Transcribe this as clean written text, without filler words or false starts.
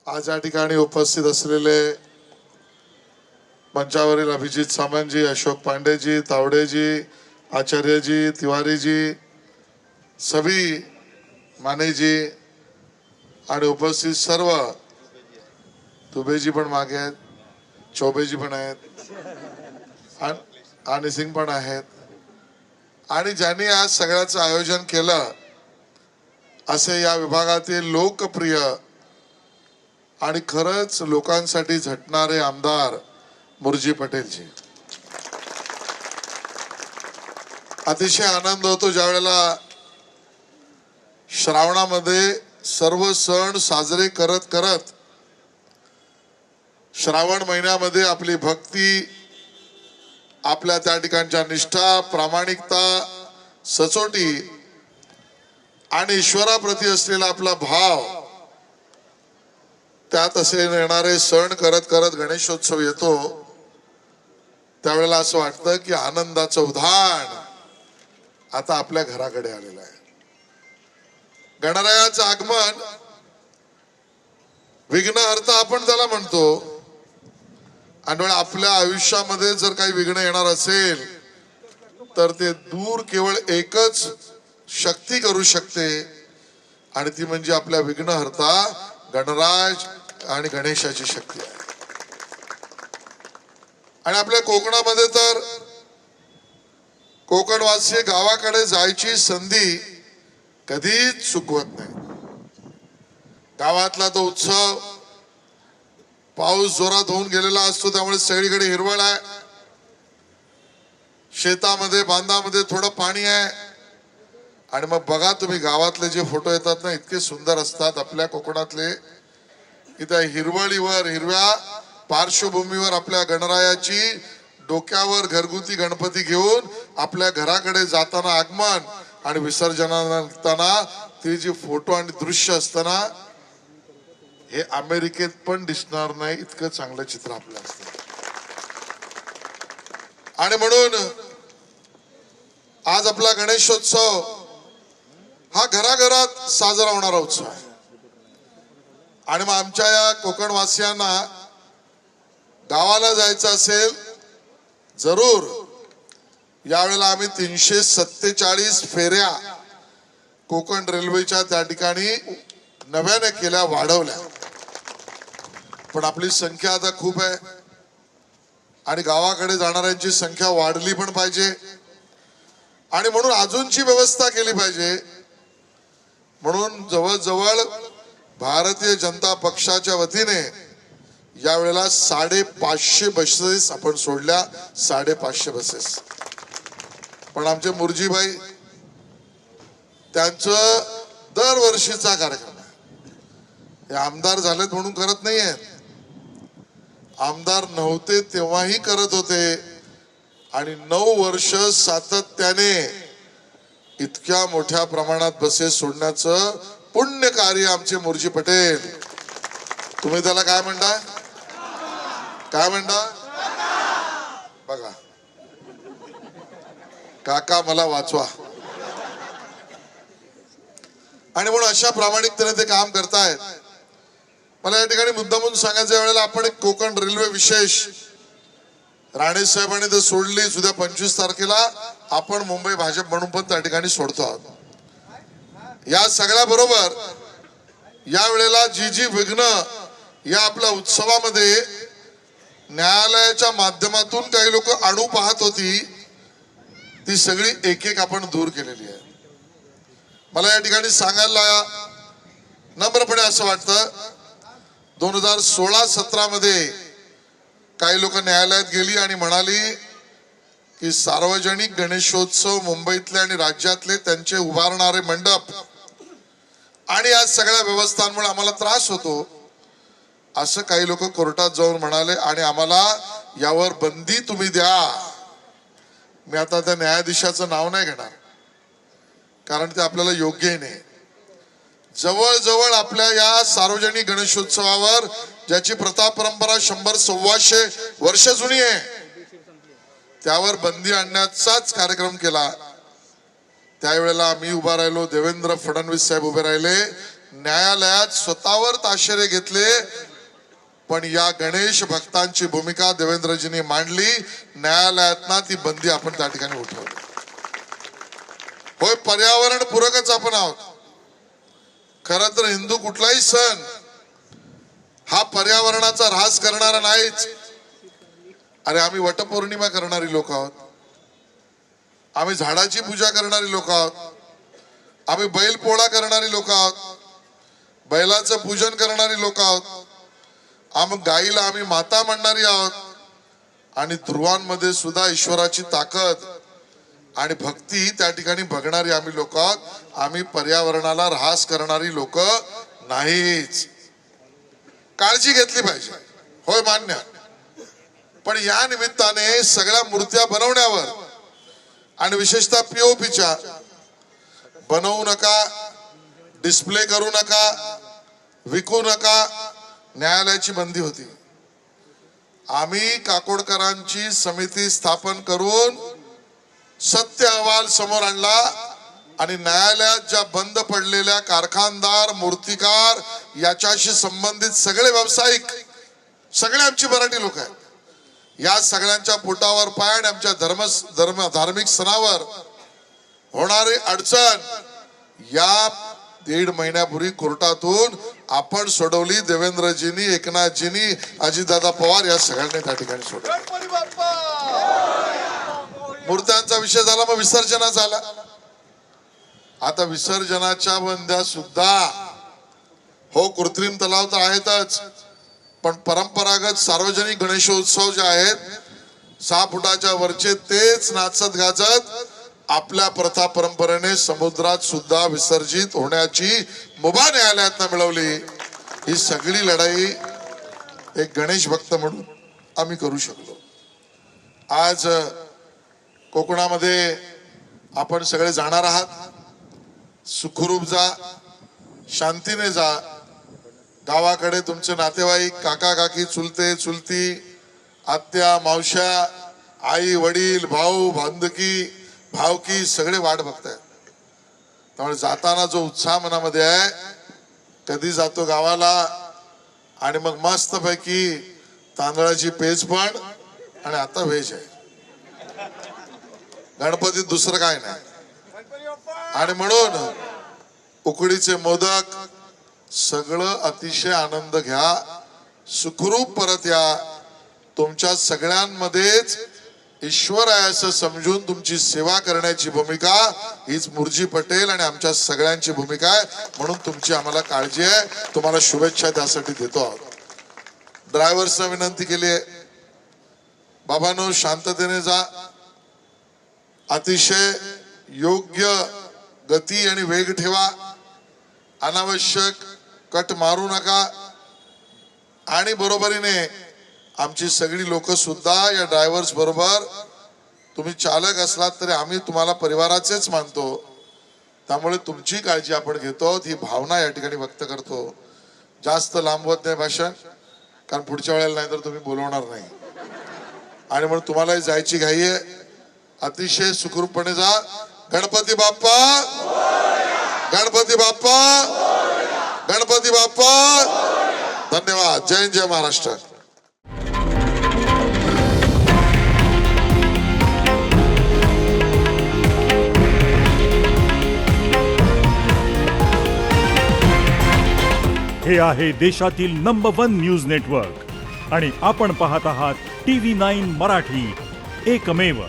आज या ठिकाणी उपस्थित असलेले मंचावरील अभिजित सामंतजी, अशोक पांडेजी, तावडेजी, आचार्यजी, तिवारीजी, सभी मानेजी आणि उपस्थित सर्व, दुबेजी पण मागे आहेत, चौबेजी पण आहेत आणि सिंग पण आहेत, आणि ज्यांनी आज सगळ्याचं आयोजन केलं असे या विभागातील लोकप्रिय आणि खरंच लोकांसाठी झटणारे आमदार मुर्जी पटेलजी. अतिशय आनंद होतो ज्या वेळेला श्रावणामध्ये सर्व सण साजरे करत करत श्रावण महिन्यामध्ये आपली भक्ती, आपल्या त्या ठिकाणच्या निष्ठा, प्रामाणिकता, सचोटी आणि ईश्वराप्रती असलेला आपला भाव, त्यात असे येणारे सण करत करत गणेशोत्सव येतो त्यावेळेला असं वाटतं की आनंदाचं उधाण आता आपल्या घराकडे आलेलं आहे. गणरायाचं आगमन, विघ्नहर्ता आपण त्याला म्हणतो, आणि आपल्या आयुष्यामध्ये जर काही विघ्न येणार असेल तर ते दूर केवळ एकच शक्ती करू शकते, आणि ती म्हणजे आपल्या विघ्नहर्ता गणराज आणि गणेशाची शक्ती आहे. आणि आपल्या कोकणामध्ये तर कोकणवासी गावाकडे जायची संधी कधीच चुकवत नाही. गावातला तो उत्सव, पाऊस जोरात होऊन गेलेला असतो त्यामुळे सगळीकडे हिरवळ आहे, शेतामध्ये बांधामध्ये थोडं पाणी आहे, आणि मग बघा तुम्ही गावातले जे फोटो येतात ना, इतके सुंदर असतात आपल्या कोकणातले की त्या हिरवळीवर, हिरव्या पार्श्वभूमीवर आपल्या गणरायाची डोक्यावर घरगुती गणपती घेऊन आपल्या घराकडे जाताना आगमन आणि विसर्जनानंतर ते जे फोटो आणि दृश्य असताना, हे अमेरिकेत पण दिसणार नाही इतकं चांगलं चित्र आपलं असतं. आणि म्हणून आज आपला गणेशोत्सव हा घराघरात साजरा होणारा उत्सव आहे. आणि मग आमच्या या कोकणवासियांना गावाला जायचं असेल, जरूर यावेळेला आम्ही 347 फेऱ्या कोकण रेल्वेच्या त्या ठिकाणी नव्याने केल्या, वाढवल्या. पण आपली संख्या आता खूप आहे आणि गावाकडे जाणाऱ्यांची संख्या वाढली पण पाहिजे, आणि म्हणून अजूनची व्यवस्था केली पाहिजे. म्हणून जवळजवळ भारतीय जनता पक्षाच्या वतीने यावेळेला 550 बसेस आपण सोडल्या, 550 बसेस. पण आमचे मुर्जीभाई, त्यांचं दरवर्षीचा कार्यक्रम आहे. हे आमदार झालेत म्हणून करत नाहीये, आमदार नव्हते तेव्हाही करत होते, आणि 9 वर्ष सातत्याने इतक्या मोठ्या प्रमाणात बसेस सोडण्याचं पुण्य कार्य आमचे मुर्जी पटेल. तुम्ही त्याला काय म्हणता, काय म्हणता? बघा, काका मला वाचवा. आणि म्हणून अशा प्रामाणिकतेने ते काम करतायत. मला या ठिकाणी मुद्दामून सांगायच्या वेळेला आपण एक कोकण रेल्वे विशेष राणे साहेबांनी तर सोडली, उद्या 25 तारखेला आपण मुंबई भाजप म्हणून पण त्या ठिकाणी सोडतो आहोत. या सगळ्या बरोबर या वेळेला जी विघ्न या आपल्या उत्सवामध्ये न्यायालयाच्या माध्यमातून काही लोक आणू पाहत होती, ती सगळी एक एक आपण दूर केलेली आहे. मला या ठिकाणी सांगायला नम्रपणे असं वाटतं, 2016-17 मध्ये काही लोक न्यायालयात गेली आणि म्हणाली की सार्वजनिक गणेशोत्सव मुंबईतले आणि राज्यातले त्यांचे उभारणारे मंडप आणि या सगळ्या व्यवस्थांमुळे आम्हाला त्रास होतो, असं काही लोक कोर्टात जाऊन म्हणाले, आणि आम्हाला यावर बंदी तुम्ही द्या. मी आता त्या न्यायाधीशाचं नाव नाही घेणार, कारण ते आपल्याला योग्यही नाही. जवळजवळ आपल्या या सार्वजनिक गणेशोत्सवावर ज्याची प्रथा परंपरा 100-125 वर्ष जुनी आहे, त्यावर बंदी आणण्याचाच कार्यक्रम केला. त्यावेळेला मी उभा राहिलो, देवेंद्र फडणवीस साहेब उभे राहिले, न्यायालयात स्वतःवर ताशेरे घेतले, पण या गणेश भक्तांची भूमिका देवेंद्रजींनी मांडली. न्यायालयातना ती बंदी आपण त्या ठिकाणी उठवली. होय, पर्यावरण पूरकच आपण आहोत. खरं तर हिंदू कुठलाही सण हा पर्यावरणाचा ऱ्हास करणारा नाहीच. अरे आम्ही वटपौर्णिमा करणारी लोक आहोत, आम्ही झाडाची पूजा करणारी लोक आहोत, आम्ही बैल पोळा करणारी लोक आहोत, बैलाचं पूजन करणारी लोक आहोत, आम्ही गाईला आम्ही माता म्हणणारी आहोत. आणि ध्रुवांमध्ये सुद्धा ईश्वराची ताकद आणि भक्ती त्या ठिकाणी बघणारी आम्ही लोक आहोत. आम्ही पर्यावरणाला ऱ्हास करणारी लोक नाहीच. काळजी घेतली पाहिजे, होय मान्य. पण या निमित्ताने सगळ्या मूर्त्या बनवण्यावर आणि विशेषतः पीओपीच्या बनवू नका, डिस्प्ले करू नका, विकू नका, न्यायालयाची बंदी होती. आम्ही काकोडकरांची समिती स्थापन करून सत्य अहवाल समोर आणला आणि न्यायालयात ज्या बंद पडलेल्या कारखानदार, मूर्तिकार, याच्याशी संबंधित सगळे व्यावसायिक, सगळे आमची मराठी लोक आहेत, या सगळ्यांच्या पोटावर पाय आणि आमच्या धार्मिक सणावर होणारी अडचण या 1.5 महिन्यापूर्वी कोर्टातून आपण सोडवली. देवेंद्रजींनी, एकनाथजींनी, अजितदादा पवार या सगळ्यांनी त्या ठिकाणी सोडवली. मूर्त्यांचा विषय झाला, मग विसर्जनाचा झाला. आता विसर्जनाच्या बंद्या सुद्धा, हो कृत्रिम तलाव तर आहेतच, पण परंपरागत सार्वजनिक गणेशोत्सव जे आहेत 6 फुटाच्या वरचे तेच नाचत गाजत आपल्या प्रथा परंपरेने समुद्रात सुद्धा विसर्जित होण्याची मुभा न्यायालयातनं मिळवली. ही सगळी लढाई एक गणेश भक्त म्हणून आम्ही करू शकलो. आज कोकणामध्ये आपण सगळे जाणार आहात. सुखरूप जा, शांतीने जा. गावाकडे तुमचे नातेवाईक, काका काकी, चुलते चुलती, आत्या मावश्या, आई वडील, भाऊ भांदकी, भावकी सगळे वाट बघतायत. त्यामुळे जाताना जो उत्साह मनामध्ये आहे, कधी जातो गावाला आणि मग मस्त पैकी तांदळाची पेज पण आणि आता व्हेज आहे. गणपतीत दुसरं काय नाही. आणि म्हणून उकडीचे मोदक सगळं अतिशय आनंद घ्या, सुखरूप परत या. तुमच्या सगळ्यांमध्येच ईश्वर आहे असं समजून तुमची सेवा करण्याची भूमिका हीच मुर्जी पटेल आणि आमच्या सगळ्यांची भूमिका आहे. म्हणून तुमची आम्हाला काळजी आहे. तुम्हाला शुभेच्छा त्यासाठी देतो आहोत. ड्रायव्हर्सना विनंती केली आहे, बाबांनो शांततेने जा, अतिशय योग्य गती आणि वेग ठेवा, अनावश्यक कट मारू नका. आणि बरोबरीने आमची सगळी लोक सुद्धा या ड्रायव्हर्स बरोबर, तुम्ही चालक असलात तरी आम्ही तुम्हाला परिवाराचेच मानतो, त्यामुळे तुमची काळजी आपण घेतो, ही भावना या ठिकाणी व्यक्त करतो. जास्त लांबवत नाही भाषण, कारण पुढच्या वेळेला नाही तर तुम्ही बोलवणार नाही. आणि म्हणून तुम्हालाही जायची घाई आहे. अतिशय सुखरूपपणे जा. गणपती बाप्पा, गणपती बाप्पा, गणपती बाप्पा. धन्यवाद. जय जय महाराष्ट्र. हे आहे देशातील नंबर 1 न्यूज नेटवर्क आणि आपण पाहत आहात TV9 मराठी, एकमेव.